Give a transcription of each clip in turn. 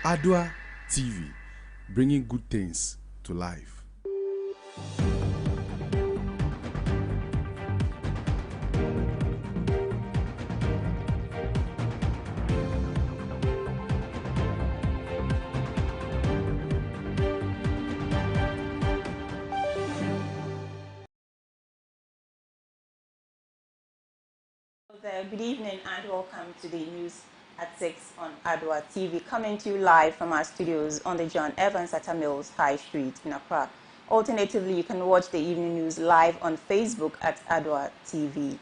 Adoatv, bringing good things to life. Good evening and welcome to the news at 6 on Adoatv, coming to you live from our studios on the John Evans Atta Mills High Street in Accra. Alternatively, you can watch the evening news live on Facebook at Adoatv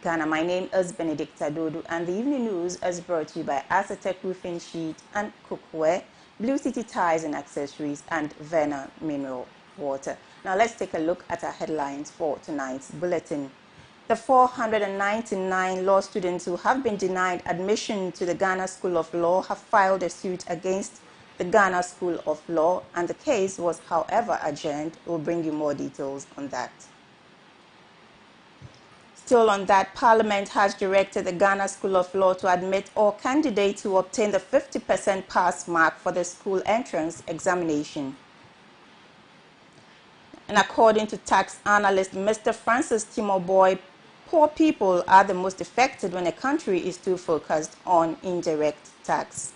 Ghana. My name is Benedicta Dodo, and the evening news is brought to you by Aztec Roofing Sheet and Cookware, Blue City Ties and Accessories, and Verna Mineral Water. Now let's take a look at our headlines for tonight's bulletin. The 499 law students who have been denied admission to the Ghana School of Law have filed a suit against the Ghana School of Law, and the case was, however, adjourned. We'll bring you more details on that. Still on that, Parliament has directed the Ghana School of Law to admit all candidates who obtain the 50% pass mark for the school entrance examination. And according to tax analyst Mr. Francis Timoboy, poor people are the most affected when a country is too focused on indirect tax.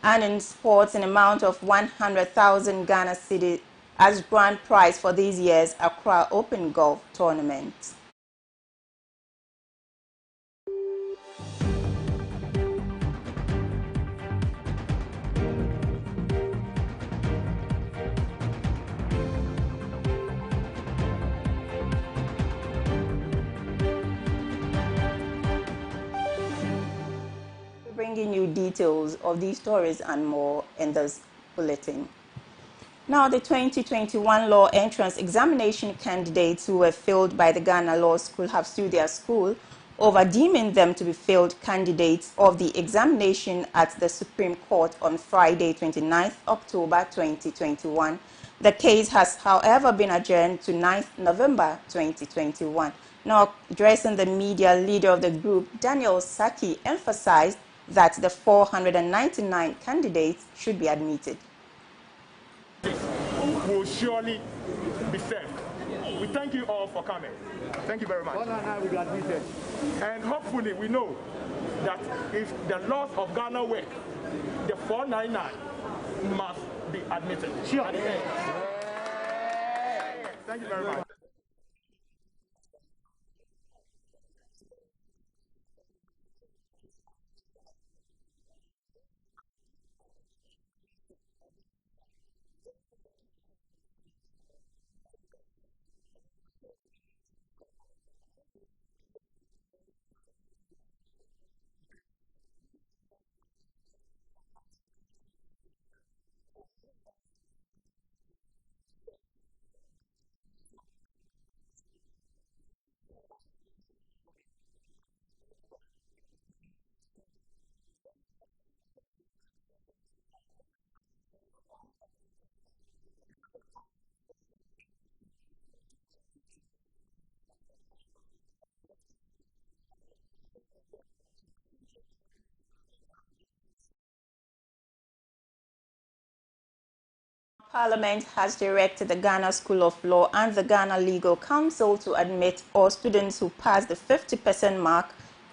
And in sports, an amount of 100,000 Ghana cedis as grand prize for this year's Accra Open Golf Tournament. Bringing you details of these stories and more in this bulletin. Now, the 2021 law entrance examination candidates who were failed by the Ghana Law School have sued their school over deeming them to be failed candidates of the examination at the Supreme Court on Friday, 29th October 2021. The case has, however, been adjourned to 9th November 2021. Now, addressing the media, leader of the group, Daniel Saki, emphasized that the 499 candidates should be admitted. Will surely be served. We thank you all for coming. Thank you very much. 199 will be admitted. And hopefully we know that if the laws of Ghana work, the 499 must be admitted. Sure. Thank you very much. Parliament has directed the Ghana School of Law and the Ghana Legal Council to admit all students who pass the 50% mark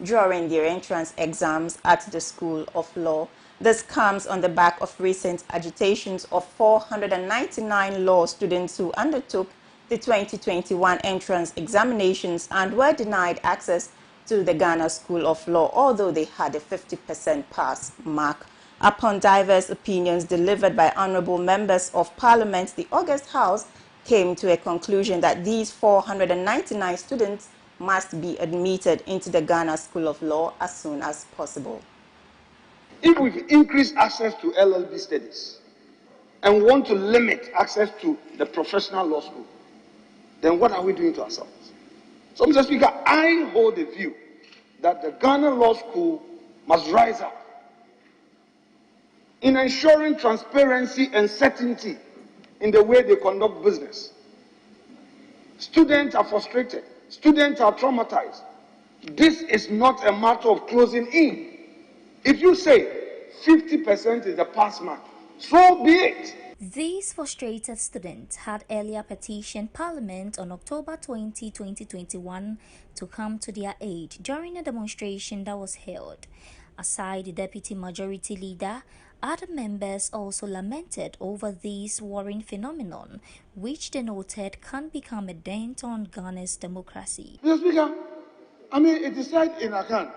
during their entrance exams at the School of Law. This comes on the back of recent agitations of 499 law students who undertook the 2021 entrance examinations and were denied access to the Ghana School of Law, although they had a 50% pass mark. Upon diverse opinions delivered by honorable members of Parliament, the August House came to a conclusion that these 499 students must be admitted into the Ghana School of Law as soon as possible. If we increase access to LLB studies and want to limit access to the professional law school, then what are we doing to ourselves? So, Mr. Speaker, I hold the view that the Ghana Law School must rise up in ensuring transparency and certainty in the way they conduct business. Students are frustrated. Students are traumatized. This is not a matter of closing in. If you say 50% is the pass mark, so be it. These frustrated students had earlier petitioned Parliament on October 20, 2021 to come to their aid during a demonstration that was held. Aside the Deputy Majority Leader, other members also lamented over this worrying phenomenon, which they noted can become a dent on Ghana's democracy. Mr. Speaker, it is said in Akan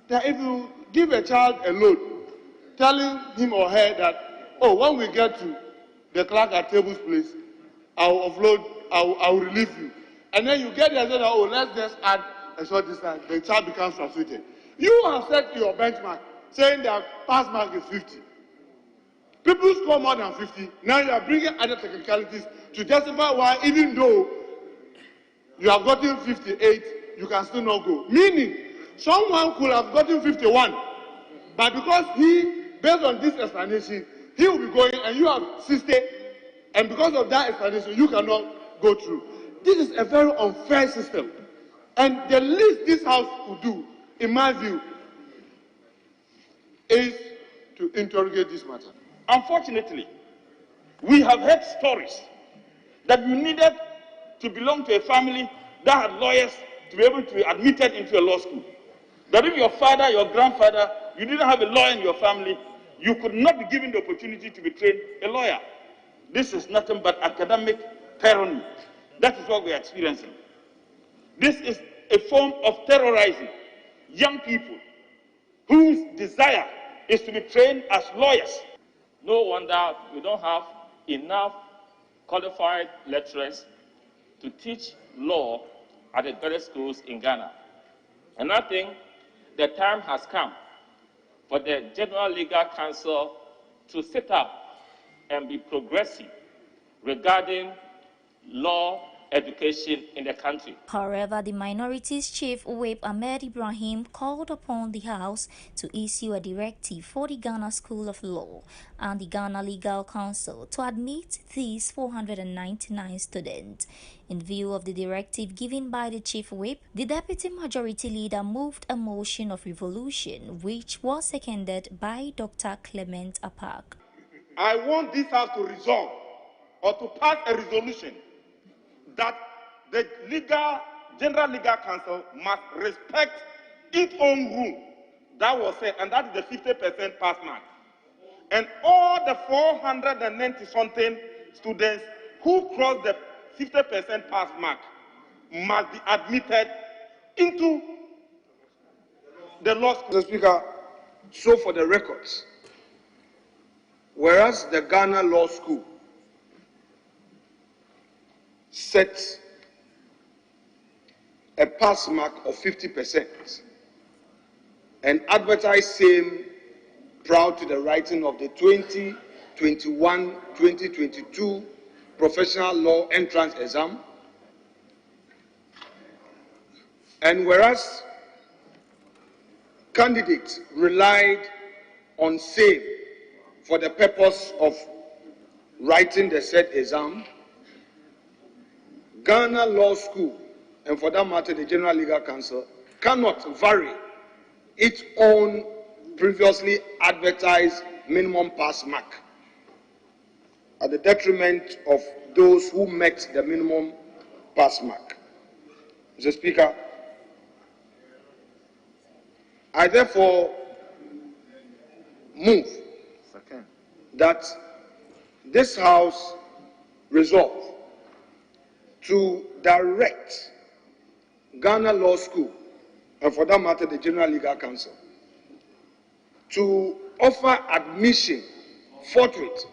that if you give a child a load, telling him or her that, oh, when we get to the clerk at table's place, I'll offload, I'll relieve you. And then you get there and say, oh, let's just add a short distance. The child becomes frustrated. You have set your benchmark saying that pass mark is 50. People score more than 50. Now you are bringing other technicalities to justify why, even though you have gotten 58, you can still not go. Meaning, someone could have gotten 51, but because based on this explanation, he will be going and you have 60, and because of that explanation, you cannot go through. This is a very unfair system. And the least this House will do, in my view, is to interrogate this matter. Unfortunately, we have heard stories that you needed to belong to a family that had lawyers to be able to be admitted into a law school. That if your father, your grandfather, you didn't have a lawyer in your family, you could not be given the opportunity to be trained a lawyer. This is nothing but academic tyranny. That is what we are experiencing. This is a form of terrorizing young people whose desire is to be trained as lawyers. No wonder we don't have enough qualified lecturers to teach law at the graduate schools in Ghana. And I think the time has come for the General Legal Council to sit up and be progressive regarding law education in the country. However, the minorities chief Whip Ahmed Ibrahim called upon the House to issue a directive for the Ghana School of Law and the Ghana Legal Council to admit these 499 students. In view of the directive given by the chief whip, the deputy majority leader moved a motion of revolution, which was seconded by Dr. Clement Apak. I want this House to resolve or to pass a resolution that the General Legal Council must respect its own rule that was said, and that is the 50% pass mark. And all the 490-something students who crossed the 50% pass mark must be admitted into the law school. Mr. Speaker, so for the records, whereas the Ghana Law School sets a pass mark of 50% and advertised same prior to the writing of the 2021-2022 professional law entrance exam, and whereas candidates relied on same for the purpose of writing the said exam, Ghana Law School, and for that matter the General Legal Council, cannot vary its own previously advertised minimum pass mark at the detriment of those who met the minimum pass mark. Mr. Speaker, I therefore move that this House resolve to direct Ghana Law School, and for that matter the General Legal Council, to offer admission forthwith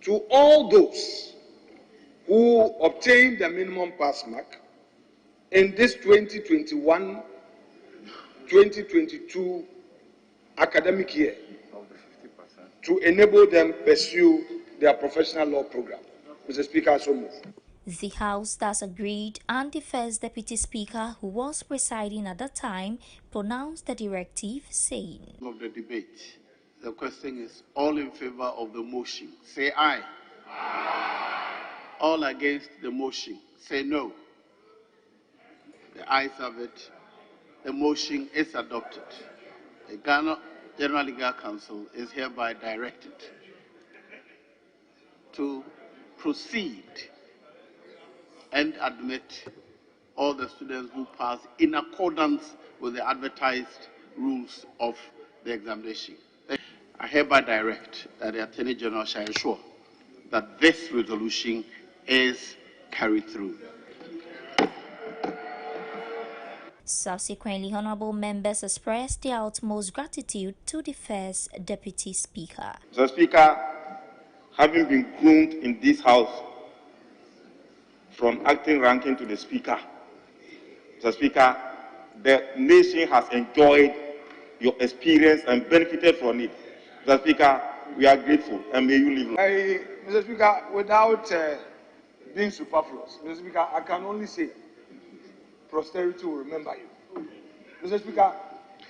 to all those who obtained the minimum pass mark in this 2021-2022 academic year, to enable them pursue their professional law program. Mr. Speaker, I so move. The House thus agreed, and the first Deputy Speaker, who was presiding at that time, pronounced the directive, saying, of the debate, the question is all in favor of the motion. Say aye. Aye. All against the motion. Say no. The ayes have it. The motion is adopted. The Ghana General Legal Counsel is hereby directed to proceed and admit all the students who pass in accordance with the advertised rules of the examination. I hereby direct that the Attorney General shall ensure that this resolution is carried through. Subsequently, honorable members expressed their utmost gratitude to the first Deputy Speaker. Mr. Speaker, having been groomed in this House from acting ranking to the Speaker, Mr. Speaker, the nation has enjoyed your experience and benefited from it. Mr. Speaker, we are grateful and may you live long. Mr. Speaker, without being superfluous, Mr. Speaker, I can only say posterity will remember you. Mr. Speaker,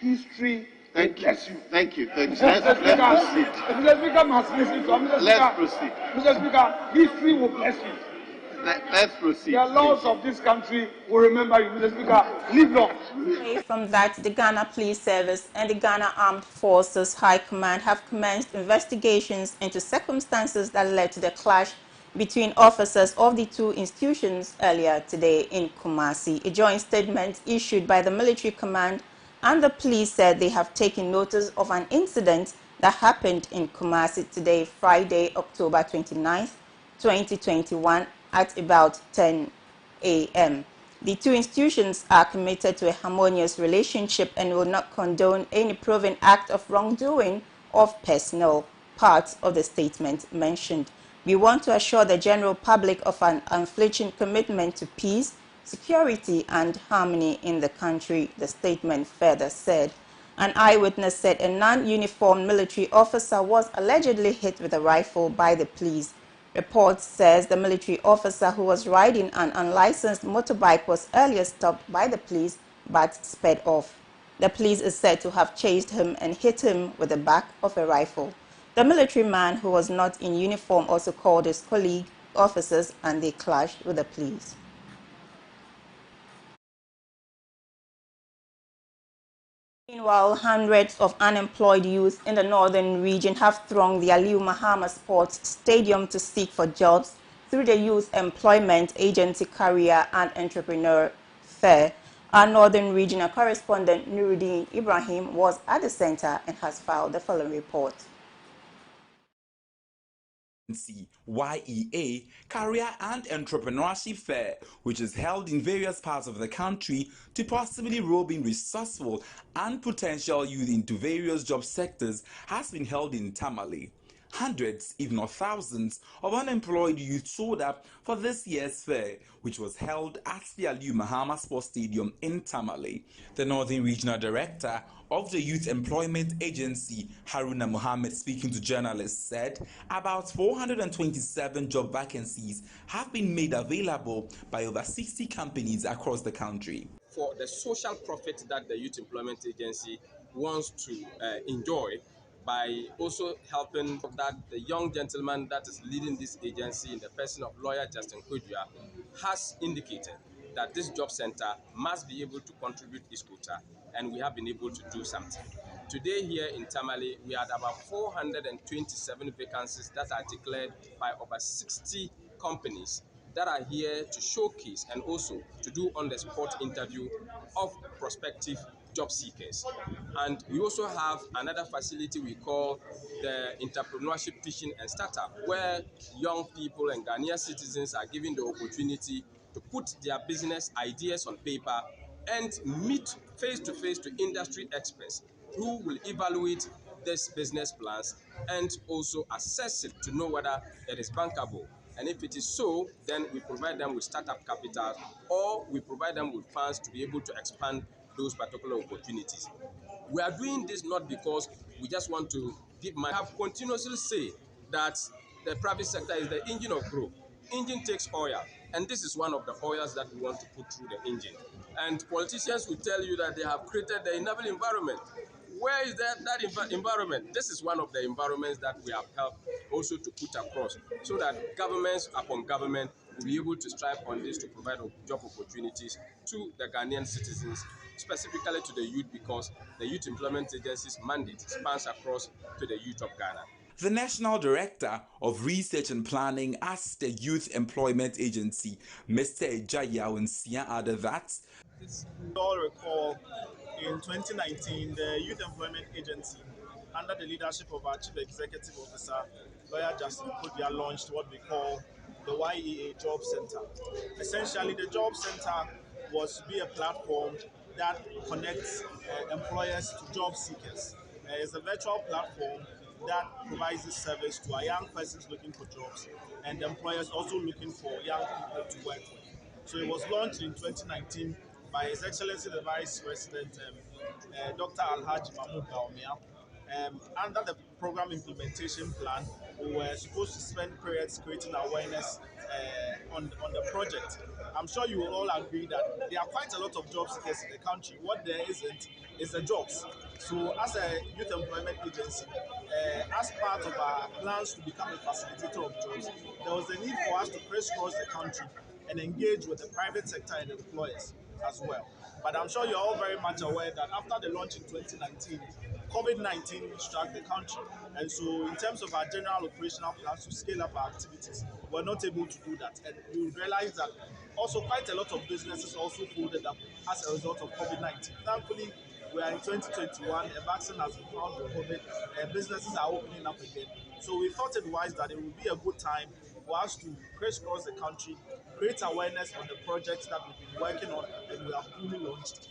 history will bless you. Thank you. Let's proceed. Mr. Speaker must listen to me. Let's proceed. Mr. Speaker, history will bless you. Let's proceed. The laws of this country will remember you. Mr. Speaker, live long. Away from that, the Ghana Police Service and the Ghana Armed Forces High Command have commenced investigations into circumstances that led to the clash between officers of the two institutions earlier today in Kumasi. A joint statement issued by the military command and the police said they have taken notice of an incident that happened in Kumasi today, Friday, October 29th, 2021, at about 10 a.m. The two institutions are committed to a harmonious relationship and will not condone any proven act of wrongdoing of personnel, parts of the statement mentioned. We want to assure the general public of an unflinching commitment to peace, security, and harmony in the country, the statement further said. An eyewitness said a non-uniformed military officer was allegedly hit with a rifle by the police. Report says the military officer who was riding an unlicensed motorbike was earlier stopped by the police but sped off. The police is said to have chased him and hit him with the back of a rifle. The military man who was not in uniform also called his colleague officers and they clashed with the police. Meanwhile, hundreds of unemployed youth in the northern region have thronged the Aliu Mahama Sports Stadium to seek for jobs through the Youth Employment Agency Career and Entrepreneur Fair. Our northern regional correspondent Nuruddin Ibrahim was at the center and has filed the following report. YEA Career and Entrepreneurship Fair, which is held in various parts of the country to possibly rope in resourceful and potential youth into various job sectors, has been held in Tamale. Hundreds, if not thousands, of unemployed youth showed up for this year's fair, which was held at the Aliu Mahama Sports Stadium in Tamale. The Northern Regional Director of the Youth Employment Agency, Haruna Mohammed, speaking to journalists, said about 427 job vacancies have been made available by over 60 companies across the country. For the social profit that the Youth Employment Agency wants to enjoy, by also helping that the young gentleman that is leading this agency in the person of lawyer Justin Kudua has indicated that this job center must be able to contribute its quota, and we have been able to do something. Today here in Tamale, we had about 427 vacancies that are declared by over 60 companies that are here to showcase and also to do on-the-spot interview of prospective job seekers. And we also have another facility we call the Entrepreneurship Pitching and Startup, where young people and Ghanaian citizens are given the opportunity to put their business ideas on paper and meet face-to-face to industry experts who will evaluate these business plans and also assess it to know whether it is bankable. And if it is so, then we provide them with startup capital, or we provide them with funds to be able to expand those particular opportunities. We are doing this not because we just want to give money. I have continuously say that the private sector is the engine of growth. Engine takes oil, and this is one of the oils that we want to put through the engine. And politicians will tell you that they have created the enabling environment. Where is that environment? This is one of the environments that we have helped also to put across, so that governments upon government will be able to strive on this to provide job opportunities to the Ghanaian citizens, specifically to the youth, because the Youth Employment Agency's mandate spans across to the youth of Ghana. The National Director of Research and Planning at the Youth Employment Agency, Mr. Ejaya Onsia, added that you all recall, in 2019, the Youth Employment Agency, under the leadership of our Chief Executive Officer, Lawyer Justin Kodia, launched what we call the YEA Job Center. Essentially, the Job Center was to be a platform that connects employers to job seekers. It's a virtual platform that provides this service to our young persons looking for jobs and employers also looking for young people to work with. So it was launched in 2019 by His Excellency the Vice President, Dr. Alhaji Mahmoud Baumia. Under the program implementation plan, we were supposed to spend periods creating awareness on the project. I'm sure you will all agree that there are quite a lot of job seekers in the country. What there isn't is the jobs. So as a youth employment agency, as part of our plans to become a facilitator of jobs, there was a need for us to crisscross the country and engage with the private sector and employers as well. But I'm sure you're all very much aware that after the launch in 2019, COVID-19 struck the country. And so in terms of our general operational plans to scale up our activities, we're not able to do that. And you realize that also quite a lot of businesses also folded up as a result of COVID-19. Thankfully, we are in 2021, a vaccine has been found for COVID, businesses are opening up again. So we thought it wise that it would be a good time for us to crisscross the country, create awareness on the projects that we've been working on and we have fully launched,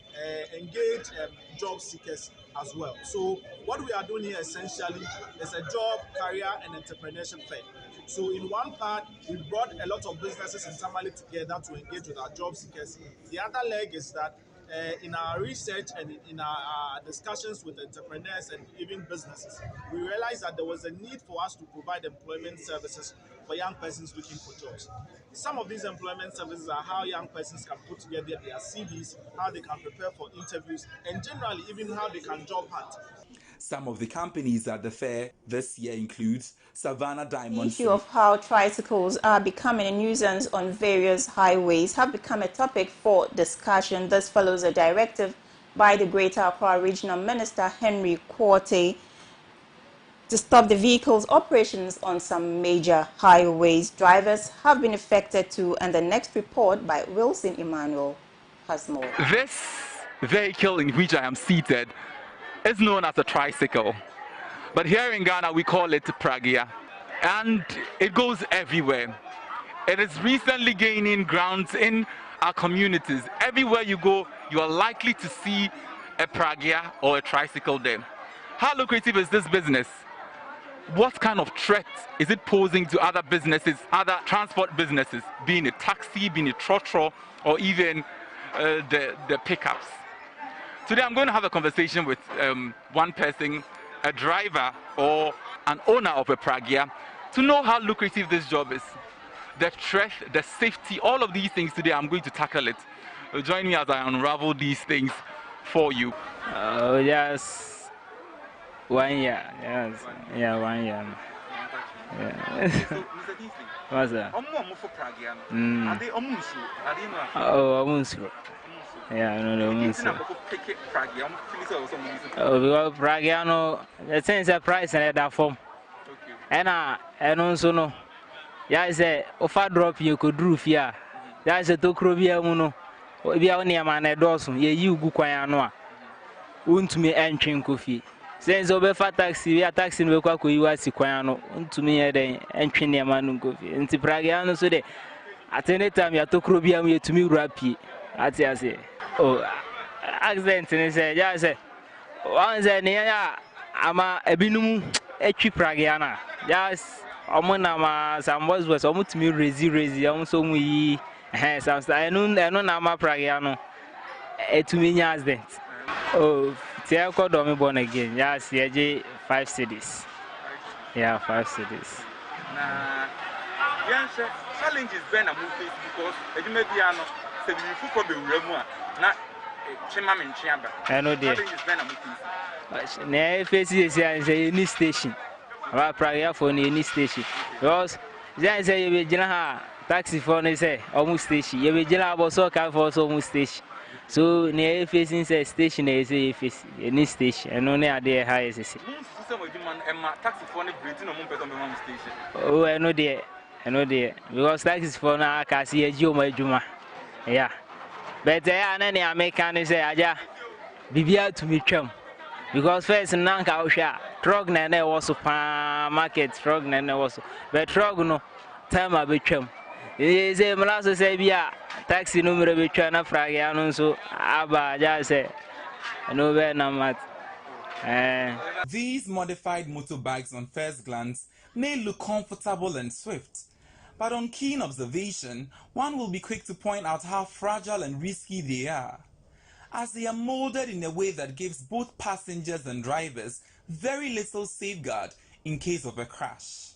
engage job seekers as well. So what we are doing here essentially is a job, career and entrepreneurship fair. So in one part, we brought a lot of businesses in Tamale together to engage with our job seekers. The other leg is that in our research and in our discussions with entrepreneurs and even businesses, we realized that there was a need for us to provide employment services for young persons looking for jobs. Some of these employment services are how young persons can put together their CVs, how they can prepare for interviews, and generally even how they can job hunt. some of the companies at the fair this year includes Savannah The Diamond. issue of how tricycles are becoming a nuisance on various highways have become a topic for discussion. This follows a directive by the Greater Accra Regional Minister Henry Quartey to stop the vehicles' operations on some major highways. Drivers have been affected too, and the next report by Wilson Emmanuel has more. This vehicle in which I am seated is known as a tricycle, but here in Ghana we call it pragia, and it goes everywhere. It is recently gaining grounds in our communities. Everywhere you go, you are likely to see a pragia or a tricycle there. How lucrative is this business? What kind of threat is it posing to other businesses, other transport businesses, being a taxi, being a trotro, or even the pickups? Today I'm going to have a conversation with one person, a driver or an owner of a pragia, to know how lucrative this job is. The threat, the safety, all of these things today, I'm going to tackle it. Join me as I unravel these things for you. Yes, 1 year. Yes, yeah, 1 year. Yeah. What's that? Yeah, no, because Pragiano, the sense of price and that form. And also no. Yeah, I say, if I drop you could roof here. That's a tocrobia muno. We are near man at Dawson, you go quianoa. Won't me entering coffee. Since over fat taxi, we are taxing the Quaco, you are Siquano, to me a day entering near man coffee. And to Pragiano so day. At any time, you are tocrobia to me rapi. I say. Oh, accident and say, yeah, I say, once a near ama a binum a cheap pragiana. Yes, Omonama, some was almost me razy, also we have some I know Nama pragiano. A 2 million accident. Oh, Tiago Domi born again. Yes, yeah, 5 cities. Yeah, 5 cities. Yes, challenges then a movie because it may be an I know dear. Near faces any station. About prayer for any station. Because then say you will taxi for no say almost station. You be jela about so car for almost station. So near facing say station is a face any station and only are there high as System of demand and taxi for the Britain or Mumpet station. oh, I know there. I know there. Because taxi for now I can see a Juma Juma. Yeah. But there are any American say aja bibia to me chum. Because first nanka osha truck na na was supermarket truck na na was but truck no time abetwam is a malaso say bia taxi numero betwa na frage anu so aba ja say no be na mat These modified motorbikes on first glance may look comfortable and swift, but on keen observation, one will be quick to point out how fragile and risky they are, as they are molded in a way that gives both passengers and drivers very little safeguard in case of a crash.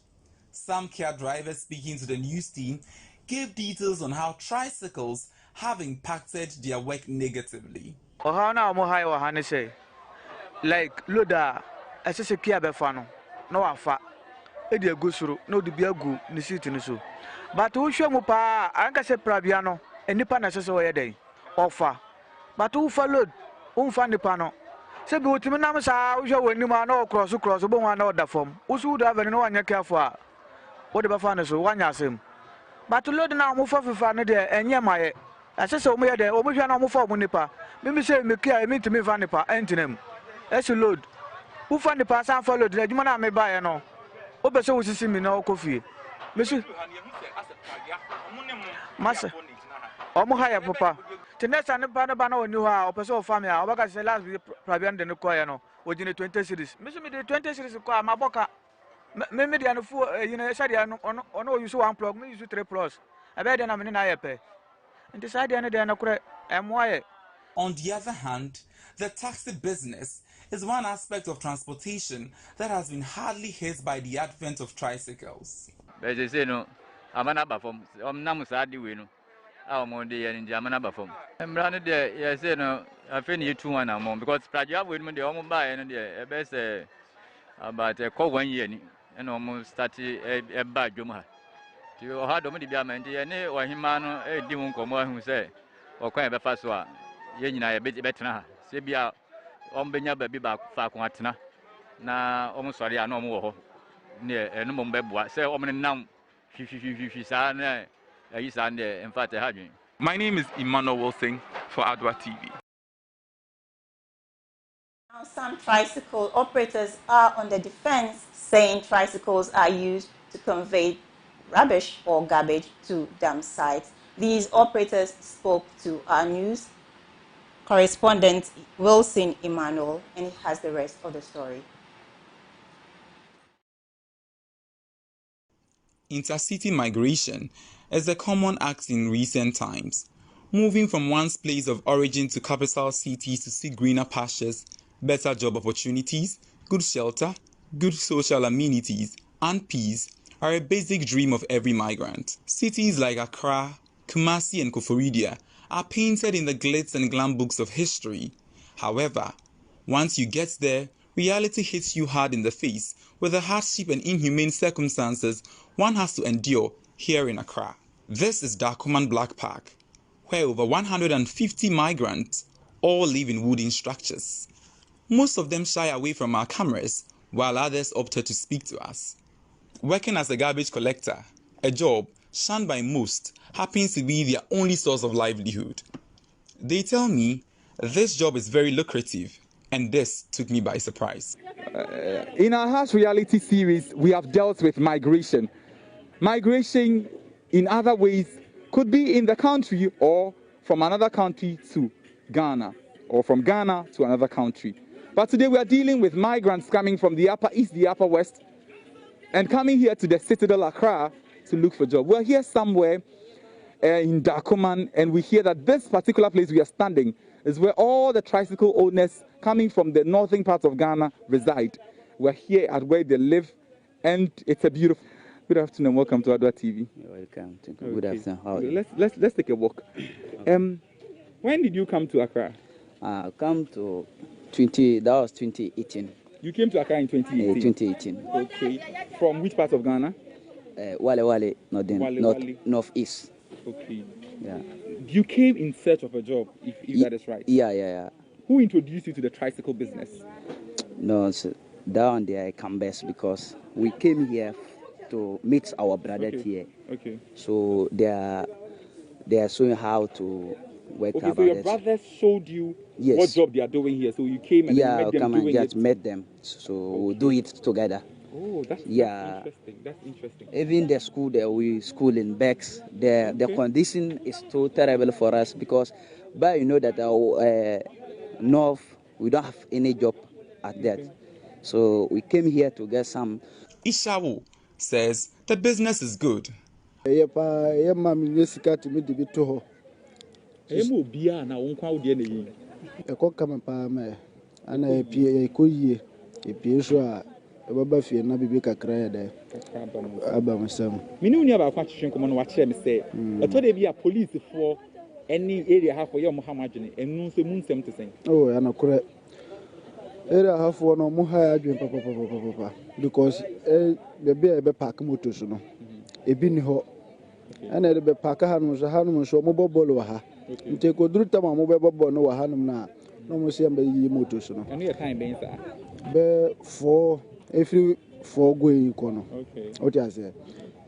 Some care drivers speaking to the news team gave details on how tricycles have impacted their work negatively. Like loader, as a secure befano, no afa, Edia Gusuru, no the Biagu, the city so. But who show Mupa, Anka se Prabiano, and Nipan necessary day, offer. But who followed, find the pano. Said to me, Namasa, who when you man all cross across the bone order form, who would have no one you care for. What about Fana so one yasim? But to load now move for Fana there, and Yamay, as I saw me there, almost an almost for Munipa. Maybe say, me care, me to me Vanipa, Antonym. As you load, who find the pass and follow the Jumana may buy and all. Open so see me no coffee. Monsieur Master Omuhaya Papa. Tenes and the Panabano knew how Opeso family, our work as the last with Prabian de Nocoyano, within the 20 series. Monsieur, the 20 series of Maboka. Maybe and fool, you know, said on all you so unplug me, you 3 plus. I bet I'm in a pay. And decide any day and I'm why. On the other hand, the taxi business is one aspect of transportation that has been hardly hit by the advent of tricycles. They say no, I'm an abafom, I'm Namusadi wino. Our Monday and Jamana bafom. I'm running there, yes, no, I think you 2 1 more because Praja would the almost buy and the best about a call 1 year and almost started a bad Juma. You had only be a man, or him man, a demon come who say, or quite a fast one. Yen I a bit better now. Sebia Ombenya baby back Faquatna. Na almost sorry, I know more near a no more say, Omen now, she sang a Sunday, in fact, having. My name is Emmanuel Wilson for Adoatv. Now, some tricycle operators are on the defense, saying tricycles are used to convey rubbish or garbage to dump sites. These operators spoke to our news correspondent Wilson Emmanuel, and he has the rest of the story. Intercity migration is a common act in recent times, moving from one's place of origin to capital cities to seek greener pastures, better job opportunities, good shelter, good social amenities, and peace are a basic dream of every migrant. Cities like Accra, Kumasi, and Koforidua are painted in the glitz and glam books of history. However, once you get there, reality hits you hard in the face with the hardship and inhumane circumstances one has to endure here in Accra. This is Dakuman Black Park, where over 150 migrants all live in wooden structures. Most of them shy away from our cameras, while others opted to speak to us. Working as a garbage collector, a job shunned by most, happens to be their only source of livelihood. They tell me this job is very lucrative, and this took me by surprise. In our harsh reality series, we have dealt with migration. Migration in other ways could be in the country or from another country to Ghana, or from Ghana to another country. But today we are dealing with migrants coming from the Upper East, the Upper West, and coming here to the Citadel Accra to look for jobs. We're here somewhere in Dakuman, and we hear that this particular place we are standing is where all the tricycle owners coming from the northern part of Ghana reside. We're here at where they live, and it's a beautiful. Good afternoon, welcome to Adoatv. You're welcome. Good afternoon. How are you? Let's take a walk. When did you come to Accra? I come to 2018. You came to Accra in 2018? 2018. Okay. From which part of Ghana? Wale, northeast. Okay. Yeah. You came in search of a job, if that is right. Yeah. Who introduced you to the tricycle business? No, so down there I come best because we came here to meet our brother here. Okay. So they are showing how to work. Okay, so your brother showed you what job they are doing here. So you came and then met them come doing and just it. met them. So we'll do it together. Oh, that's interesting. That's interesting. Even the school that we school in Bex, the condition is too terrible for us because, but you know that our north we don't have any job at that. So we came here to get some. Ishawu says the business is good. Baba fie na bibi kakra ya da aba musam mini uni aba kwa twetwe komo no wa kire me say eto de bia police for any area half for your muhammadine enu nso mu nsem te sen oh ya na kure area half for no mu ha adwen papa because be be park motor so no ebi ni ho ana de be park ha no so mo bobolo wa ha nte ko duru tama mo be bobo no wa ha no mo se mba yi motor so no enu your time ben sa be for every for going kono okay what you say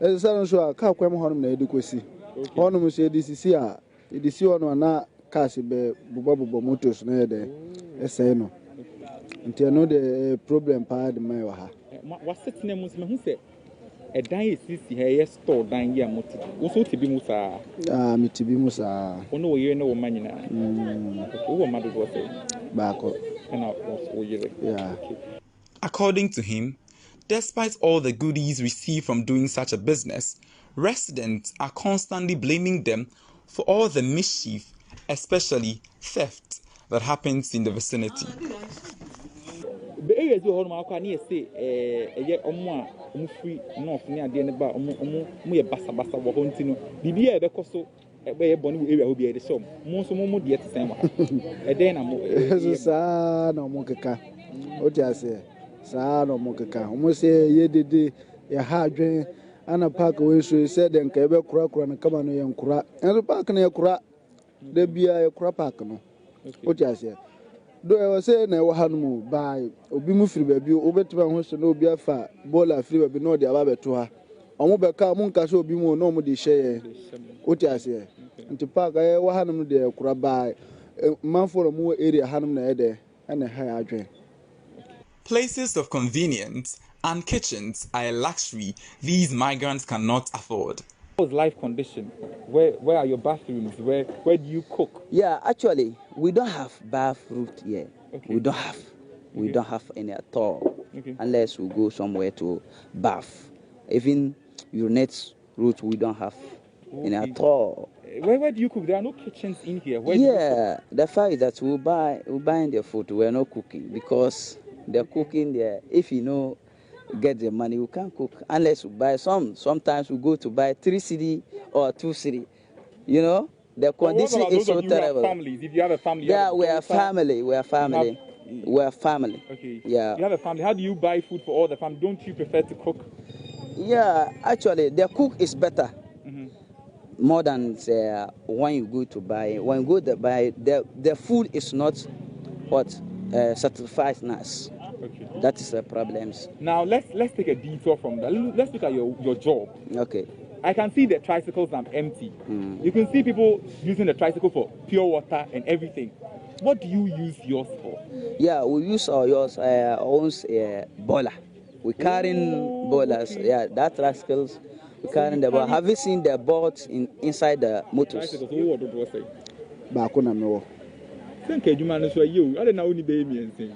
e say so ka kwem honum na edukosi honum so edisi a edisi ono na cash be bobo motos na yede e say no ntia no the problem pa de mai wa ha wa setna mu me hu se e dan esisi he ye store dan ye moti wo so tibi mu sa mi tibi mu sa ono wo ye no wo manyina wo ma do wo say ba ko and wo ye yeah. According to him, despite all the goodies received from doing such a business, residents are constantly blaming them for all the mischief, especially theft, that happens in the vicinity. The areas where home are near say free north near the end about basa wa hontino bibia be koso e bonu area ho bia de shop mo so mo de te sen wa e den na mo so sa na mo keka o ti ase sa no mo keka mo se ye dede ya ha adwen ana park we so se den ka be kura na kama no ye nkura en park na ye kura de bia ye kura park no o ti ase do e say na e wa hanu ba obi mu firi ba bi o betima ho so na obi afa bola firi ba bi no de aba beto ha omo be ka mo nka so obi mu no mo de hye o ti ase nti park e wa hanu de kura ba man for mo area hanu na e de na ha adwen. Places of convenience and kitchens are a luxury these migrants cannot afford. How's life condition? Where are your bathrooms? Where do you cook? Yeah, actually, we don't have bathroom here. Okay. We don't have any at all. Okay. Unless we go somewhere to bath. Even urinate route, we don't have any at all. Where do you cook? There are no kitchens in here. The fact is that we buy the food. We're not cooking because the cooking there. If you know, get the money, we can't cook unless we buy some. Sometimes we go to buy 3 cedi or 2 cedi. You know, the condition is so terrible. Families? If you have a family, yeah, we are family. We are family. Okay. Yeah. You have a family. How do you buy food for all the family? Don't you prefer to cook? Yeah, actually, the cook is better. More than when you go to buy. When you go to buy, the food is not satisfies us. Okay. That is the problems. Now let's take a detour from that. Let's look at your job. Okay. I can see the tricycles are empty. You can see people using the tricycle for pure water and everything. What do you use yours for? Yeah, we use our own boiler. We carrying boilers. Okay. Yeah, that tricycles. We carrying the boiler. Have you seen the boards inside the motors? Tricycles. What do you say? Ba na me wo. Think adwuma no so ayi o. Ade na oni be mi ensin.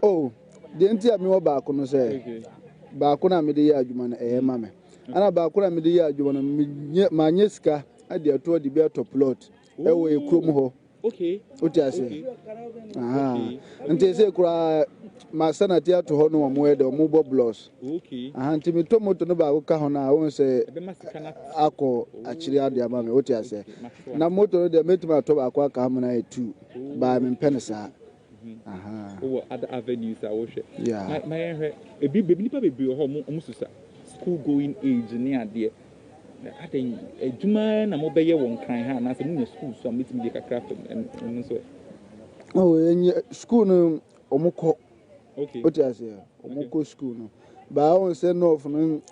Oh, the ntia me wo ba no say. Okay. Ba na me de ya adwuma na e ma me. Ana ba na me de ya adwuma na ma nye sika ade ato de be to plot. E wo e krom ho. Okay. O ti ase. Ah. Nti se kura ma sanati ato ho no mo e de mo bo blocks. Okay. Ah, nti me to moto no ba ko ka ho na won se akọ akiri ade ama me o ti ase. Na moto no de metima to ba ko aka mo na e 2 ba me penisa. Aha. Oh, other avenues I wish. Yeah. My nipa bebre ho mo susa. school going age near there. I think a Juma na mobile one kind hand as a school, so I'm meeting the craft and so. Oh, in school, no, Omoko. Okay. What I say, Omoko school, no. But I won't say no from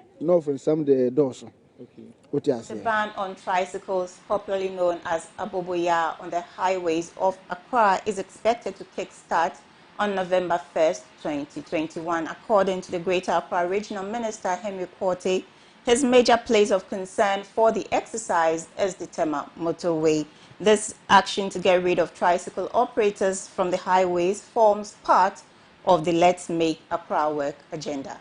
some the doors. Okay. What I The say. ban on tricycles, popularly known as Aboboya, on the highways of Accra is expected to kickstart on November 1st, 2021. According to the Greater Accra Regional Minister, Henry Quartey, his major place of concern for the exercise is the Tema motorway. This action to get rid of tricycle operators from the highways forms part of the Let's Make Accra Work agenda.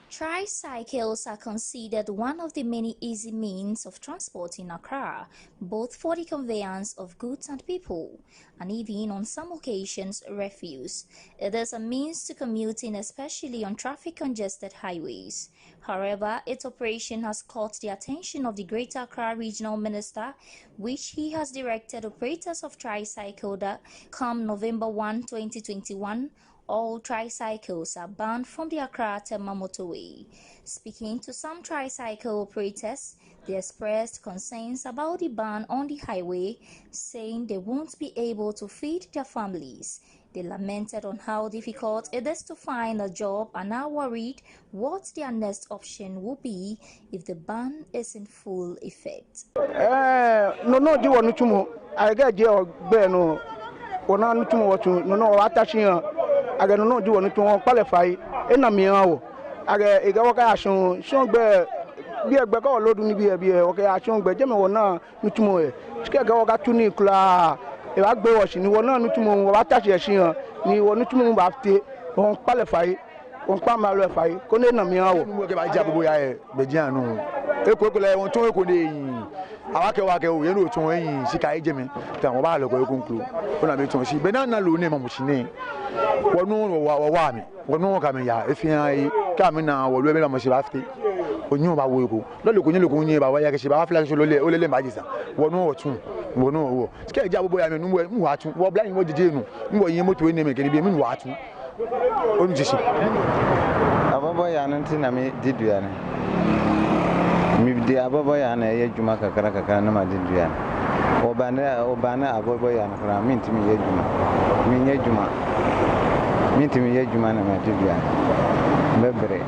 Tricycles are considered one of the many easy means of transport in Accra, both for the conveyance of goods and people, and even on some occasions refuse. It is a means to commuting, especially on traffic-congested highways. However, its operation has caught the attention of the Greater Accra Regional Minister, which he has directed operators of tricycle that come November 1, 2021, all tricycles are banned from the Accra-Tema motorway. Speaking to some tricycle operators, they expressed concerns about the ban on the highway, saying they won't be able to feed their families. They lamented on how difficult it is to find a job and are worried what their next option will be if the ban is in full effect. No, do want to I get your no. Ona no tumo watu no atachi aga no do want to qualify ena mi awo aga ega waka asun gbe bi egbe ka lodu ni bi okay asun gbe je me wona no tumo e ske ga waka tuni kula e wa gbe wo si ni wona no tumo wa atachi e sian ni wona tumo ba te on qualify on pa ma lo fai ko ne na mi awo mo ke ba ja bobo ya e be ji anu eko le won to eko de yin awake o ye no tun yin sika eje mi ta won ba lo ko ekunkuru o na mi tun si be na lo ne mo chine wonu wa mi wonu ka mi ya efian yi ka mi na wo lo be na mo se ba fite onyu ba wo eko lo le ko yin ba wa ya ke se ba fla so lo le ma jisa wonu o tun wonu o wo sika eja bobo ya mi nu mu wa tun wo bla yin mo jeje nu mo yin moto ni me ke ni bi mi wa tun onu jisi ababo ya nanti na mi didu ya ne mi di ababo ya na ye juma kakara na ma didu ya obana ababo ya na kra mi ntimi ye juma mi ntimi ye juma na ma didu ya bebre.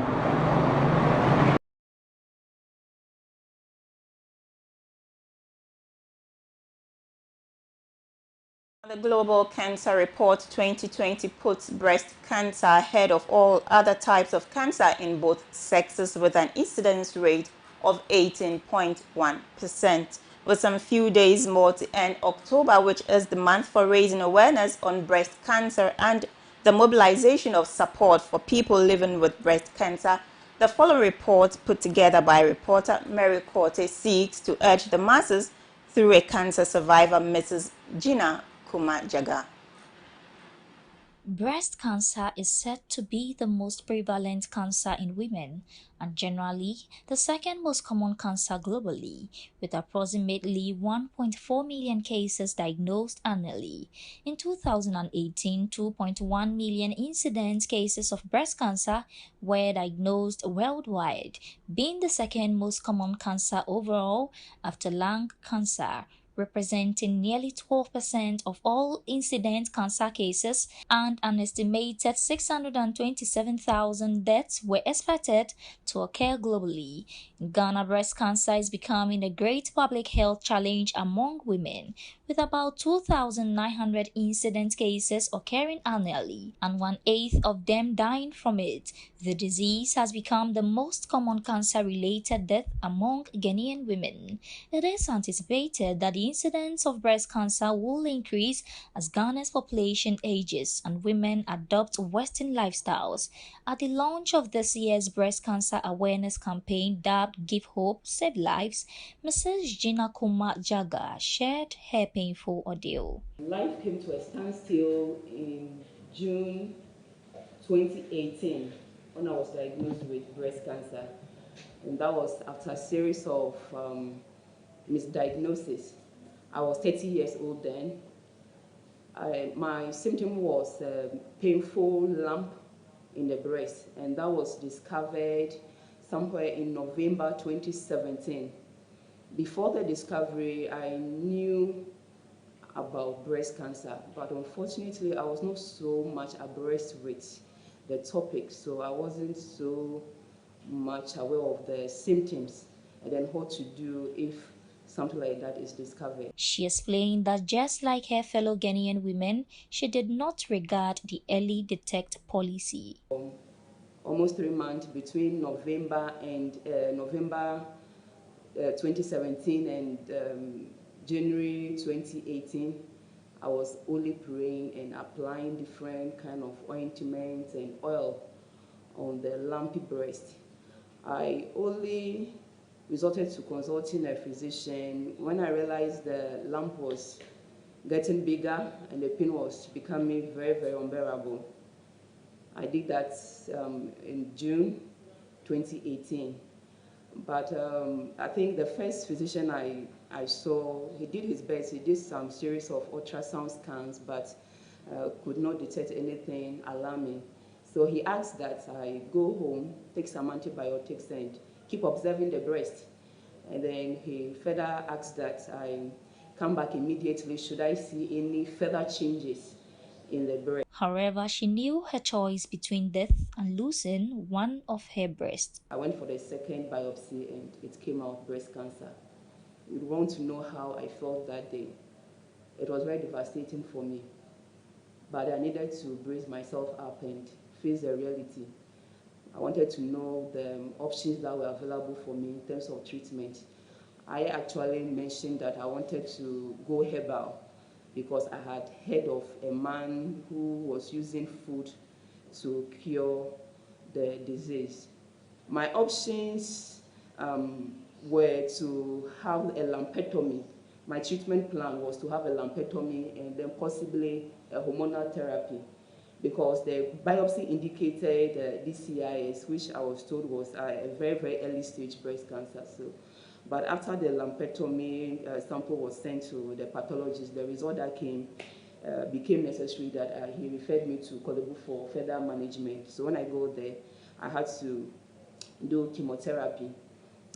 The Global Cancer Report 2020 puts breast cancer ahead of all other types of cancer in both sexes, with an incidence rate of 18.1%. With some few days more to end October, which is the month for raising awareness on breast cancer and the mobilization of support for people living with breast cancer, the following report, put together by reporter Mary Corte, seeks to urge the masses through a cancer survivor, Mrs. Gina Jaga. Breast cancer is said to be the most prevalent cancer in women and generally the second most common cancer globally, with approximately 1.4 million cases diagnosed annually. In 2018, 2.1 million incident cases of breast cancer were diagnosed worldwide, being the second most common cancer overall after lung cancer, representing nearly 12% of all incident cancer cases, and an estimated 627,000 deaths were expected to occur globally. In Ghana, breast cancer is becoming a great public health challenge among women, with about 2,900 incident cases occurring annually, and 1/8 of them dying from it. The disease has become the most common cancer-related death among Ghanaian women. It is anticipated that the incidence of breast cancer will increase as Ghana's population ages and women adopt Western lifestyles. At the launch of this year's breast cancer awareness campaign dubbed Give Hope, Save Lives, Mrs. Gina Jaga shared her painful ordeal. Life came to a standstill in June 2018 when I was diagnosed with breast cancer. And that was after a series of misdiagnosis. I was 30 years old then. My symptom was a painful lump in the breast, and that was discovered somewhere in November 2017. Before the discovery, I knew about breast cancer, but unfortunately, I was not so much abreast with the topic, so I wasn't so much aware of the symptoms and then what to do if something like that is discovered. She explained that just like her fellow Ghanaian women, she did not regard the early detect policy. Almost 3 months between November 2017 and January 2018, I was only praying and applying different kind of ointments and oil on the lumpy breast. I only resorted to consulting a physician when I realized the lump was getting bigger and the pain was becoming very, very unbearable. I did that in June 2018. But I think the first physician I saw, he did his best. He did some series of ultrasound scans, but could not detect anything alarming. So he asked that I go home, take some antibiotics, and keep observing the breast. And then he further asked that I come back immediately should I see any further changes in the breast. However, she knew her choice between death and losing one of her breasts. I went for the second biopsy and it came out breast cancer. You want to know how I felt that day. It was very devastating for me, but I needed to brace myself up and face the reality. I wanted to know the options that were available for me in terms of treatment. I actually mentioned that I wanted to go herbal because I had heard of a man who was using food to cure the disease. My options were to have a lumpectomy. My treatment plan was to have a lumpectomy and then possibly a hormonal therapy because the biopsy indicated DCIS, which I was told was a very, very early stage breast cancer. So, but after the lumpectomy sample was sent to the pathologist, the result that came became necessary that he referred me to Kolebu for further management. So when I go there, I had to do chemotherapy.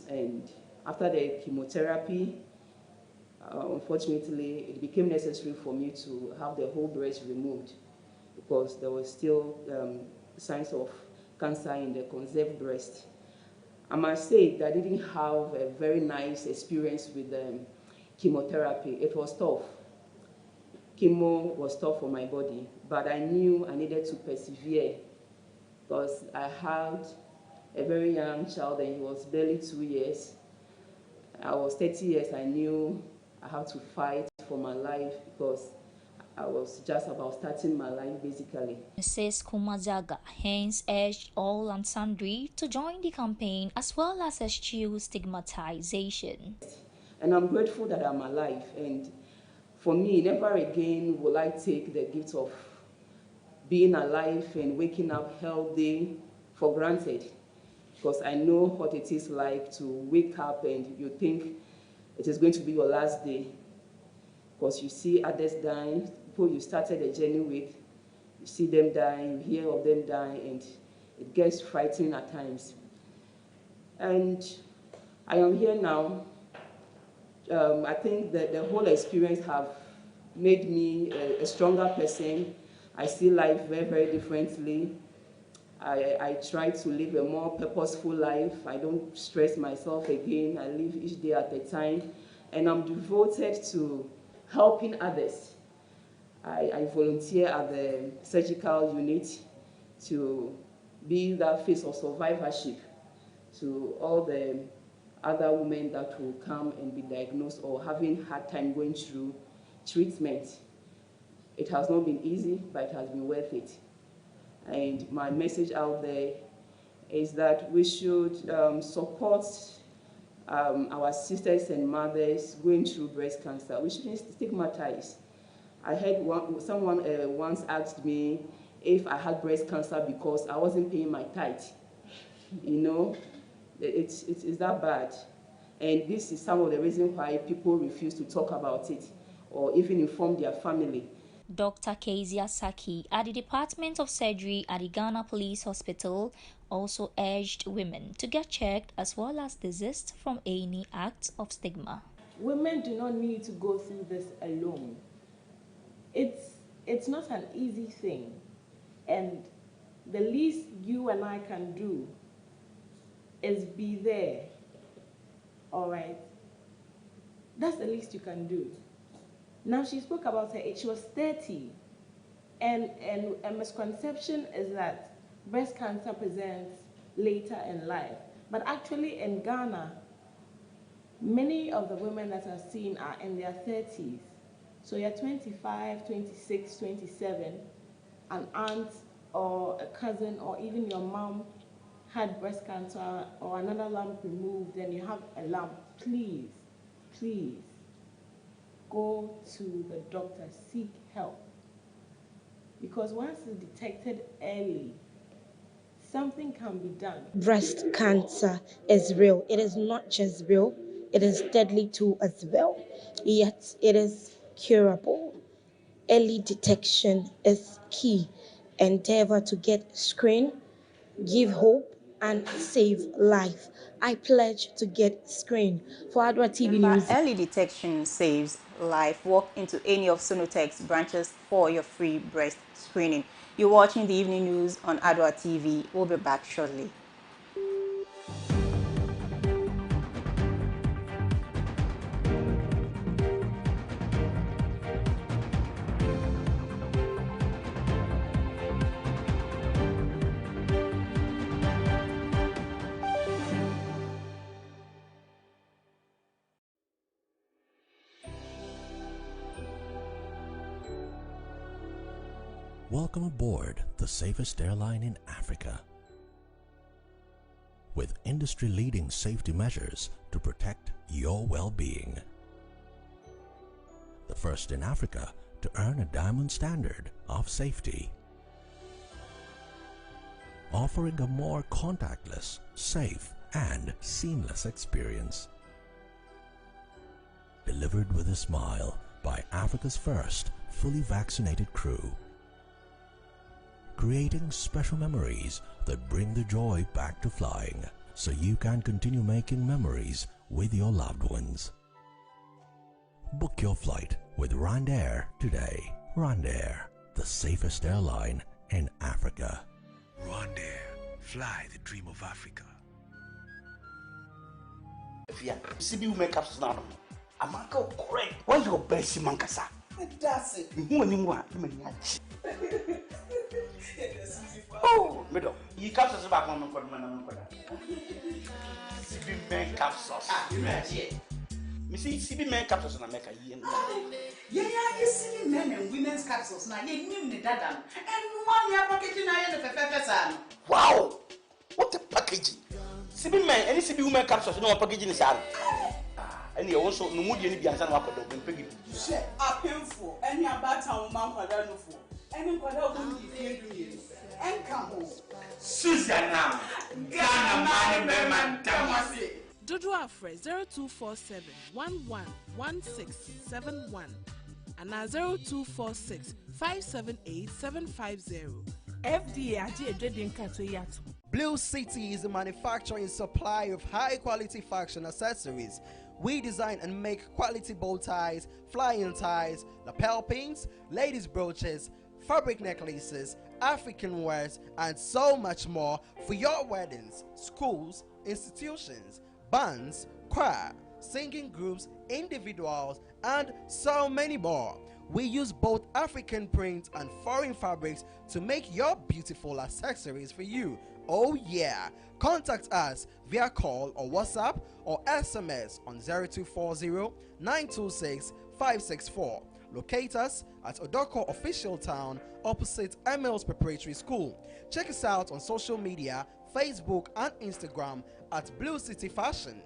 And after the chemotherapy, unfortunately, it became necessary for me to have the whole breast removed because there was still signs of cancer in the conserved breast. I must say that I didn't have a very nice experience with chemotherapy. It was tough. Chemo was tough for my body, but I knew I needed to persevere because I had a very young child and he was barely 2 years. I was 30 years. I knew I had to fight for my life because I was just about starting my life basically. Mrs. Kumazaga hence urged all and sundry to join the campaign as well as eschew stigmatization. And I'm grateful that I'm alive, and for me, never again will I take the gift of being alive and waking up healthy for granted, because I know what it is like to wake up and you think it is going to be your last day, because you see others dying, people you started a journey with, you see them dying, you hear of them dying, and it gets frightening at times. And I am here now. I think that the whole experience have made me a stronger person. I see life very, very differently. I try to live a more purposeful life. I don't stress myself again. I live each day at a time. And I'm devoted to helping others. I volunteer at the surgical unit to be that face of survivorship to all the other women that will come and be diagnosed or having hard time going through treatment. It has not been easy, but it has been worth it. And my message out there is that we should support our sisters and mothers going through breast cancer. We shouldn't stigmatize. I heard someone once asked me if I had breast cancer because I wasn't paying my tithe. You know, it's that bad. And this is some of the reasons why people refuse to talk about it or even inform their family. Dr. Kezia Saki at the Department of Surgery at the Ghana Police Hospital also urged women to get checked as well as desist from any acts of stigma. Women do not need to go through this alone. It's not an easy thing, and the least you and I can do is be there, all right? That's the least you can do. Now, she spoke about her age. She was 30, and a misconception is that breast cancer presents later in life. But actually, in Ghana, many of the women that are seen are in their 30s. So you're 25, 26, 27, an aunt or a cousin or even your mom had breast cancer or another lump removed, then you have a lump. Please, please, go to the doctor, seek help. Because once it's detected early, something can be done. Breast cancer is real. It is not just real, it is deadly too as well. Yet it is curable. Early detection is key. Endeavor to get screened, give hope, and save life. I pledge to get screened. For Adoatv News. Early detection saves life. Walk into any of Sonotech's branches for your free breast screening. You're watching the evening news on Adoatv. We'll be back shortly. Welcome aboard the safest airline in Africa. With industry-leading safety measures to protect your well-being. The first in Africa to earn a diamond standard of safety. Offering a more contactless, safe, and seamless experience. Delivered with a smile by Africa's first fully vaccinated crew. Creating special memories that bring the joy back to flying, so you can continue making memories with your loved ones. Book your flight with Rwandair today. Rwandair, the safest airline in Africa. Rwandair, fly the dream of Africa. Yeah, CB women capsules now. I'm not correct. What's your best mankasa? That's it. Who anymore? Oh, middle. You capsules back on CB men capsules. Me see CB men capsules na make a year. Yeah, you see men and women's capsules now. You need that and one year packaging I the pepper. Wow, what a packaging! CB men, any CB women capsules no packaging is out. And you also no mood any bianza no akodo mpegi. Share a painful any about town man kwada no for. Any kwada won di fie do ye. Enka ho. Susanna, Ghana man man tamase. Adoa Afre 0247 111671 and 0246 578 750. FDA aje edwedin kato yato. Blue City is a manufacturer and supplier of high-quality fashion accessories. We design and make quality bow ties, flying ties, lapel pins, ladies' brooches, fabric necklaces, African wares, and so much more for your weddings, schools, institutions, bands, choir, singing groups, individuals, and so many more. We use both African prints and foreign fabrics to make your beautiful accessories for you. Oh yeah! Contact us via call or WhatsApp or SMS on 0240 926 564. Locate us at Odoko Official Town opposite Emils Preparatory School. Check us out on social media, Facebook and Instagram at Blue City Fashion.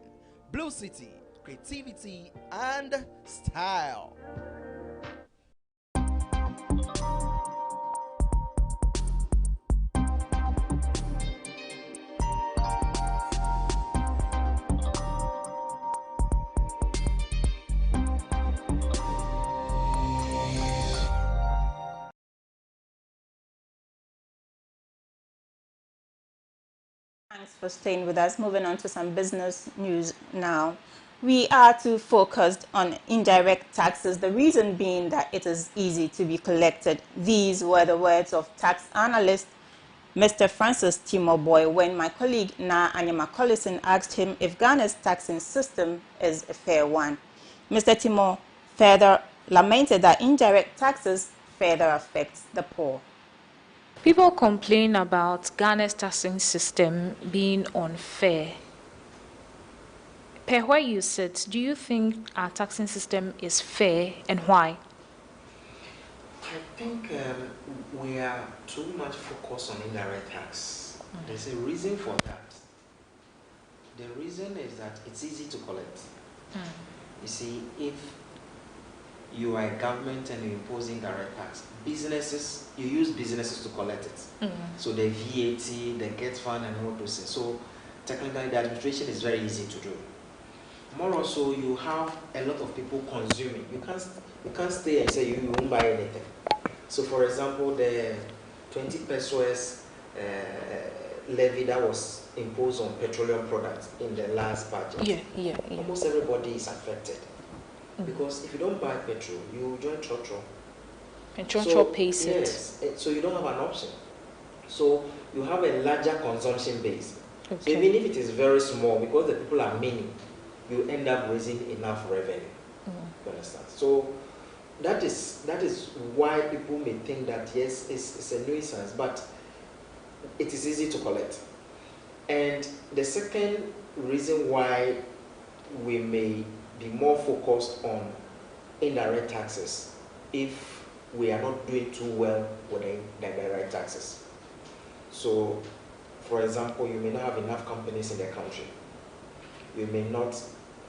Blue City, creativity and style. Thanks for staying with us. Moving on to some business news now. We are too focused on indirect taxes, the reason being that it is easy to be collected. These were the words of tax analyst Mr. Francis Timoboy when my colleague Na Anyama Collison asked him if Ghana's taxing system is a fair one. Mr. Timo further lamented that indirect taxes further affects the poor. People complain about Ghana's taxing system being unfair. Per where you sit, do you think our taxing system is fair and why? I think we are too much focused on indirect tax. There's a reason for that. The reason is that it's easy to collect. You see, if you are a government and you impose indirect tax, businesses, you use businesses to collect it. So the VAT, the get fund and all those things. So technically the administration is very easy to do. More also, you have a lot of people consuming. You can't stay and say you won't buy anything. So for example, the 20 pesos levy that was imposed on petroleum products in the last budget, almost everybody is affected. Because if you don't buy petrol, you join Trotro. And Trotro pays it. Yes, so you don't have an option. So you have a larger consumption base. So even if it is very small, because the people are many, you end up raising enough revenue. You understand? So that is why people may think that yes, it's a nuisance, but it is easy to collect. And the second reason why we may be more focused on indirect taxes if we are not doing too well with the direct taxes. So, for example, you may not have enough companies in the country. You may not,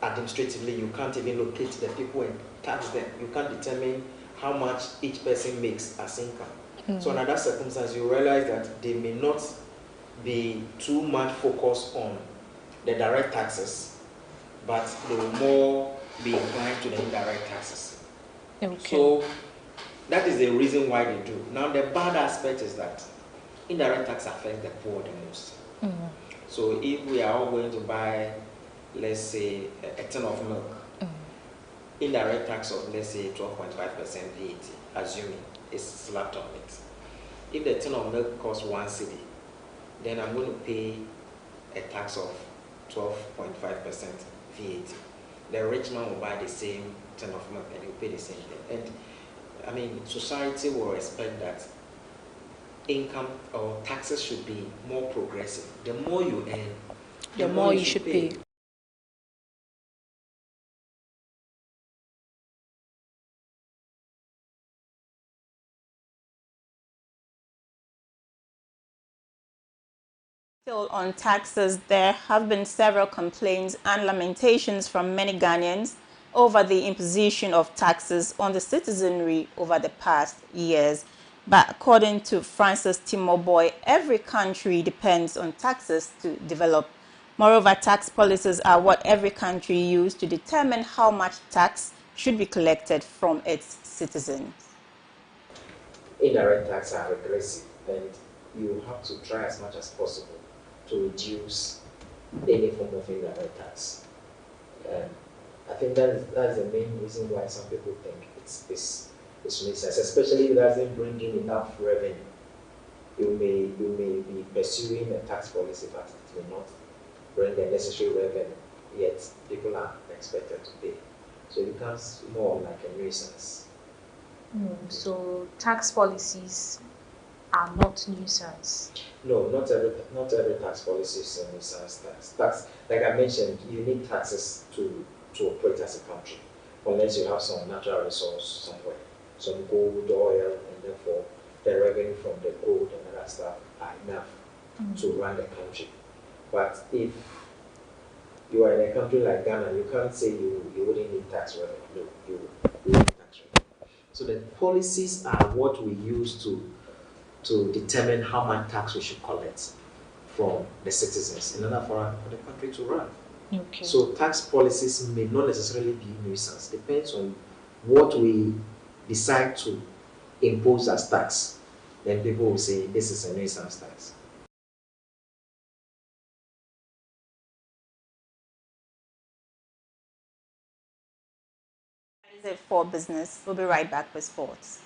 administratively, you can't even locate the people and tax them. You can't determine how much each person makes as income. So under that circumstance, you realize that they may not be too much focused on the direct taxes, but they will more be inclined to the indirect taxes. So that is the reason why they do. Now the bad aspect is that indirect tax affects the poor the most. So if we are all going to buy, let's say, a tin of milk, indirect tax of, let's say, 12.5% VAT, assuming it's slapped on it. If the tin of milk costs 1 cedi, then I'm going to pay a tax of 12.5% VAT. The rich man will buy the same tin of milk and he'll pay the same thing. And I mean, society will expect that income or taxes should be more progressive. The more you earn, the more you should pay. Still on taxes, there have been several complaints and lamentations from many Ghanaians over the imposition of taxes on the citizenry over the past years. But according to Francis Timoboy, every country depends on taxes to develop. Moreover, tax policies are what every country uses to determine how much tax should be collected from its citizens. Indirect tax are regressive, and you have to try as much as possible to reduce any form of indirect tax. I think that's the main reason why some people think it's nuisance, especially if it doesn't bring in enough revenue. You may be pursuing a tax policy, but it may not bring the necessary revenue, yet people are expected to pay. So it becomes more like a nuisance. So tax policies are not nuisance. No, not every tax policy is a nuisance tax. Like I mentioned, you need taxes to operate as a country, unless you have some natural resource somewhere, some gold, oil, and therefore the revenue from the gold and other stuff are enough to run the country. But if you are in a country like Ghana, you can't say you wouldn't need tax revenue. No, you need tax revenue. So the policies are what we use to determine how much tax we should collect from the citizens in order for the country to run. So tax policies may not necessarily be nuisance. Depends on what we decide to impose as tax. Then people will say this is a nuisance tax. That's it for business. We'll be right back with sports.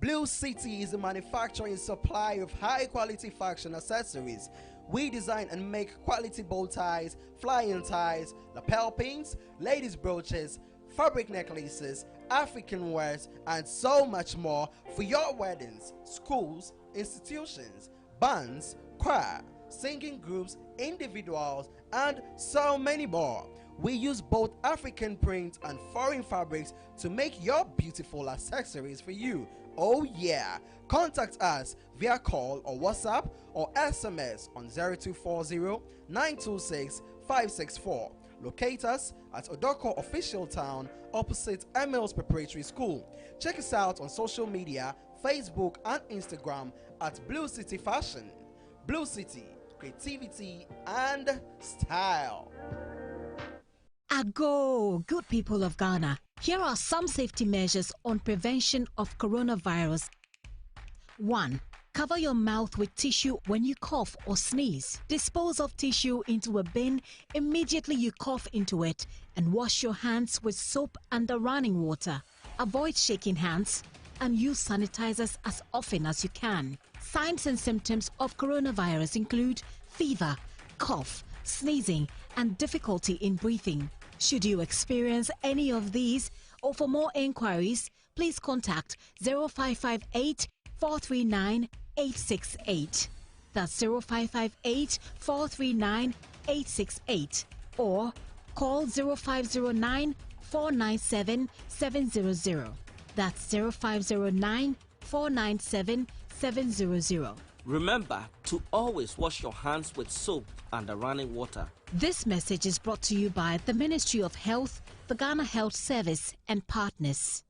Blue City is a manufacturer and supplier of high-quality fashion accessories. We design and make quality bow ties, flying ties, lapel pins, ladies' brooches, fabric necklaces, African wares, and so much more for your weddings, schools, institutions, bands, choir, singing groups, individuals, and so many more. We use both African prints and foreign fabrics to make your beautiful accessories for you. Oh yeah! Contact us via call or WhatsApp or SMS on 0240 926 564. Locate us at Odoko Official Town opposite Emils Preparatory School. Check us out on social media, Facebook and Instagram at Blue City Fashion. Blue City, creativity and style. Ago, good people of Ghana. Here are some safety measures on prevention of coronavirus. 1. Cover your mouth with tissue when you cough or sneeze. Dispose of tissue into a bin immediately you cough into it, and wash your hands with soap and running water. Avoid shaking hands and use sanitizers as often as you can. Signs and symptoms of coronavirus include fever, cough, sneezing, and difficulty in breathing. Should you experience any of these, or for more inquiries, please contact 0558 439 868. That's 0558 439 868. Or call 0509 497 700. That's 0509 497 700. Remember to always wash your hands with soap and running water. This message is brought to you by the Ministry of Health, the Ghana Health Service, and partners.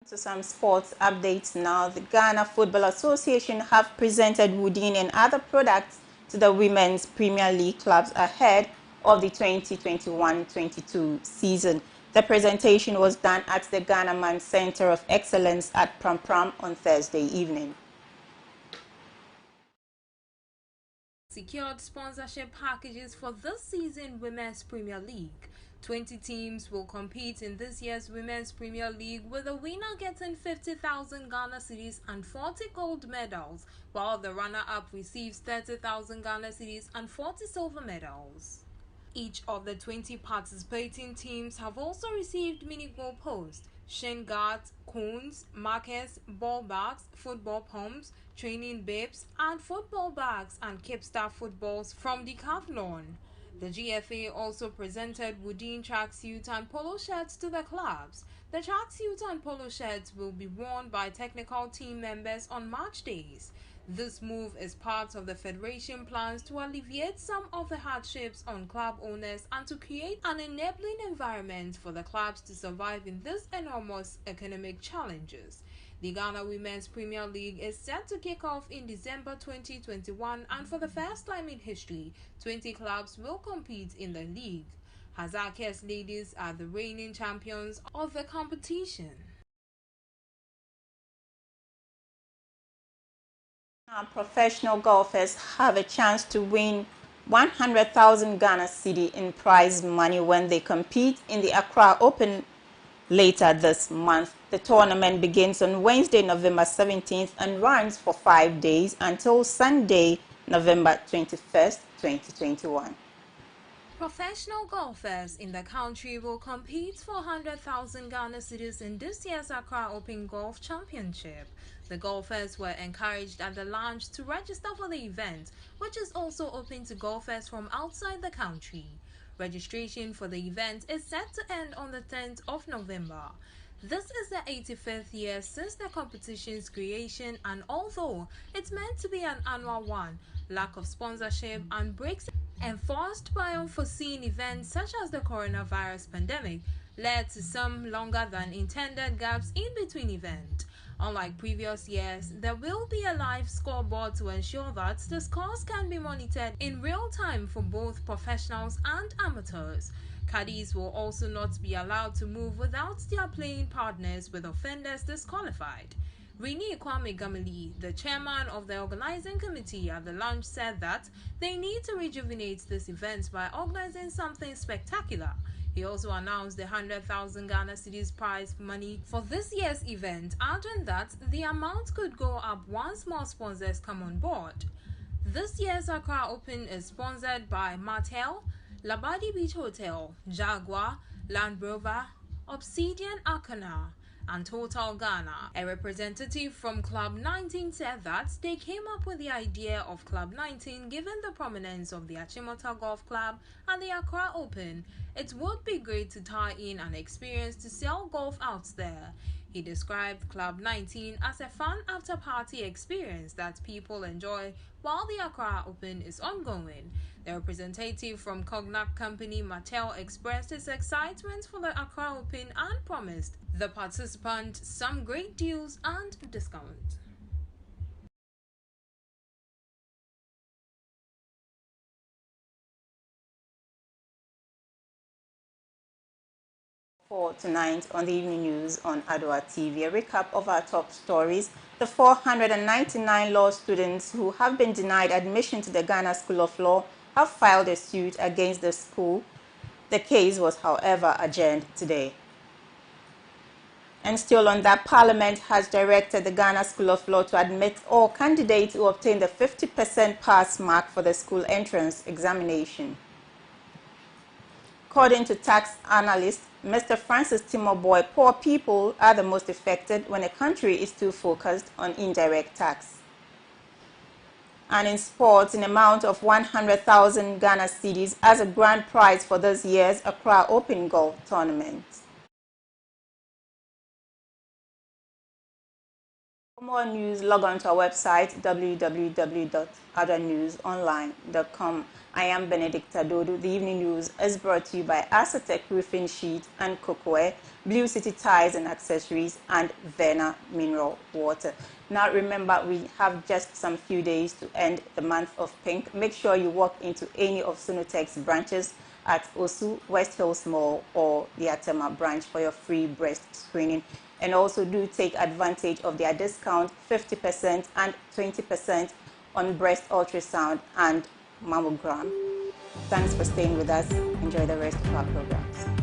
To some sports updates now. The Ghana Football Association have presented Woodin and other products to the Women's Premier League clubs ahead of the 2021-22 season. The presentation was done at the Ghana Man Center of Excellence at Pram Pram on Thursday evening. Secured sponsorship packages for this season Women's Premier League. 20 teams will compete in this year's Women's Premier League, with the winner getting 50,000 Ghana cedis and 40 gold medals, while the runner-up receives 30,000 Ghana cedis and 40 silver medals. Each of the 20 participating teams have also received mini goal posts, shin guards, cones, markers, ball bags, football pumps, training bibs, and football bags and Kipstar footballs from Decathlon. The GFA also presented Woodin tracksuit and polo shirts to the clubs. The tracksuit and polo shirts will be worn by technical team members on match days. This move is part of the Federation plans to alleviate some of the hardships on club owners and to create an enabling environment for the clubs to survive in these enormous economic challenges. The Ghana Women's Premier League is set to kick off in December 2021, and for the first time in history, 20 clubs will compete in the league. Hazakes ladies are the reigning champions of the competition. Professional golfers have a chance to win 100,000 Ghana cedi in prize money when they compete in the Accra Open later this month. The tournament begins on Wednesday, November 17th and runs for 5 days until Sunday, November 21st, 2021. Professional golfers in the country will compete for 100,000 Ghana cedis in this year's Accra Open Golf Championship. The golfers were encouraged at the launch to register for the event, which is also open to golfers from outside the country. Registration for the event is set to end on the 10th of November. This is the 85th year since the competition's creation, and although it's meant to be an annual one, lack of sponsorship and breaks enforced by unforeseen events such as the coronavirus pandemic led to some longer than intended gaps in between events. Unlike previous years, there will be a live scoreboard to ensure that the scores can be monitored in real time for both professionals and amateurs. Caddies will also not be allowed to move without their playing partners, with offenders disqualified. Rini Kwame Gamili, the chairman of the organizing committee at the launch, said that they need to rejuvenate this event by organizing something spectacular. He also announced the 100,000 Ghana cedis prize money for this year's event, adding that the amount could go up once more sponsors come on board. This year's Accra Open is sponsored by Mattel, Labadi Beach Hotel, Jaguar, Land Rover, Obsidian Akana, and Total Ghana. A representative from Club 19 said that they came up with the idea of Club 19 given the prominence of the Achimota Golf Club and the Accra Open. It would be great to tie in an experience to sell golf out there. He described Club 19 as a fun after-party experience that people enjoy while the Accra Open is ongoing. The representative from Cognac company Mattel expressed his excitement for the Accra Open and promised the participants some great deals and discounts. For tonight on the evening news on Adoatv, a recap of our top stories. The 499 law students who have been denied admission to the Ghana School of Law have filed a suit against the school. The case was, however, adjourned today. And still on that, Parliament has directed the Ghana School of Law to admit all candidates who obtain the 50% pass mark for the school entrance examination. According to tax analyst Mr. Francis Timoboy, poor people are the most affected when a country is too focused on indirect tax. And in sports, an amount of 100,000 Ghana cedis as a grand prize for this year's Accra Open Golf Tournament. For more news, log on to our website www.adanewsonline.com. I am Benedicta Dodo. The evening news is brought to you by Asatec Roofing Sheet and Cookware, Blue City Ties and Accessories, and Vena Mineral Water. Now remember, we have just some few days to end the month of pink. Make sure you walk into any of Sunotec's branches at Osu, West Hills Mall, or the Atema branch for your free breast screening. And also do take advantage of their discount, 50% and 20% on breast ultrasound and mammogram. Thanks for staying with us. Enjoy the rest of our programs.